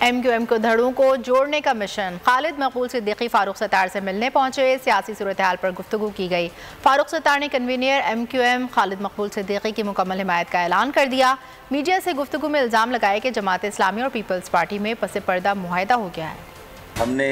MQM को धड़ों को जोड़ने का मिशन। खालिद मकबूल सिद्दीकी फारूक सत्तार से मिलने पहुंचे। सियासी सूरत हाल पर गुफ्तगू की गई। फारूक सत्तार ने कन्वीनियर MQM खालिद मकबूल सिद्दीकी की मुकम्मल हिमायत का ऐलान कर दिया। मीडिया से गुफ्तगू में इल्ज़ाम लगाया कि जमात इस्लामी और पीपल्स पार्टी में पस पर्दा मुआहिदा हो गया है। हमने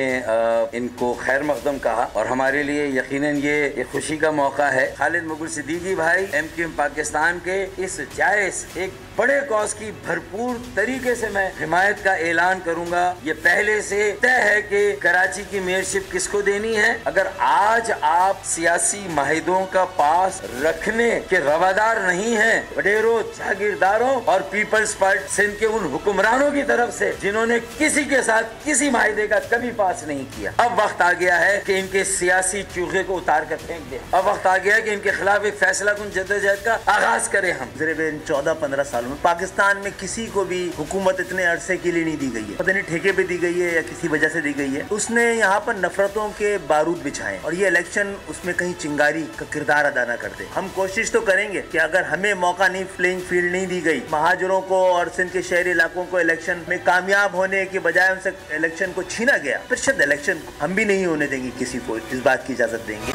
इनको खैर मकदम कहा और हमारे लिए यकीनन ये एक खुशी का मौका है। खालिद मकबूल सिद्दीकी भाई MQM पाकिस्तान के इस जायज़ एक बड़े कॉज की भरपूर तरीके से मैं हिमायत का ऐलान करूंगा। ये पहले से तय है कि कराची की मेयरशिप किसको देनी है। अगर आज आप सियासी माहिदों का पास रखने के रवादार नहीं हैं, वडेरों, जागीरदारों और पीपल्स पार्टी सिंध के उन हुक्मरानों की तरफ से जिन्होंने किसी के साथ किसी माहिदे का कभी पास नहीं किया, अब वक्त आ गया है कि इनके सियासी चूहे को उतार कर फेंक दें। अब वक्त आ गया है कि इनके खिलाफ एक फैसला कुन जद्दोजहद का आगाज करें। हम गुज़रे 14-15 सालों में पाकिस्तान में किसी को भी हुकूमत इतने अरसे के लिए नहीं दी गई है, पता नहीं ठेके पे दी गई है या किसी वजह से दी गई है। उसने यहाँ पर नफरतों के बारूद बिछाए और ये इलेक्शन उसमें कहीं चिंगारी का किरदार अदा न करते। हम कोशिश तो करेंगे कि अगर हमें मौका नहीं, प्लेइंग फील्ड नहीं दी गई, महाजरों को और सिंध के शहरी इलाकों को इलेक्शन में कामयाब होने के बजाय उनसे इलेक्शन को छीना गया, फिर शायद इलेक्शन हम भी नहीं होने देंगे, किसी को इस बात की इजाजत देंगे।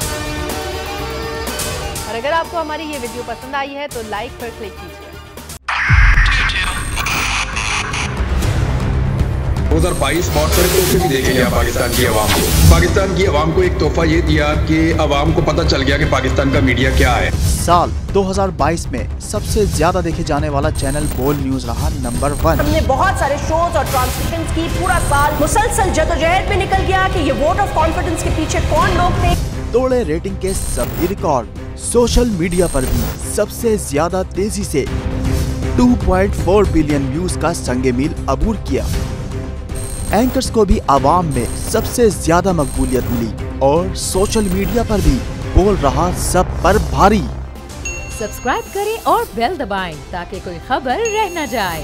और अगर आपको हमारी ये वीडियो पसंद आई है तो लाइक पर क्लिक कीजिए। 2022 बहुत सारे तोहफे भी देखे गया पाकिस्तान की आवाम को। पाकिस्तान की आवाम को एक तोहफा ये दिया कि आवाम को पता चल गया कि पाकिस्तान का मीडिया क्या है। साल 2022 में सबसे ज्यादा देखे जाने वाला चैनल बोल न्यूज रहा नंबर 1। हमने बहुत सारे शोज और ट्रांसमिशंस की, पूरा साल मुसलसल जद्दोजहद में निकल गया कि ये वोट ऑफ कॉन्फिडेंस के पीछे कौन लोग थे। तोड़े रेटिंग के सभी रिकॉर्ड। सोशल मीडिया पर भी सबसे ज्यादा तेजी से 2.4 बिलियन व्यूज का संगे मील अबूर किया। एंकर्स को भी आवाम में सबसे ज्यादा मकबूलियत मिली और सोशल मीडिया पर भी बोल रहा सब पर भारी। सब्सक्राइब करें और बेल दबाएं ताकि कोई खबर रह न जाए।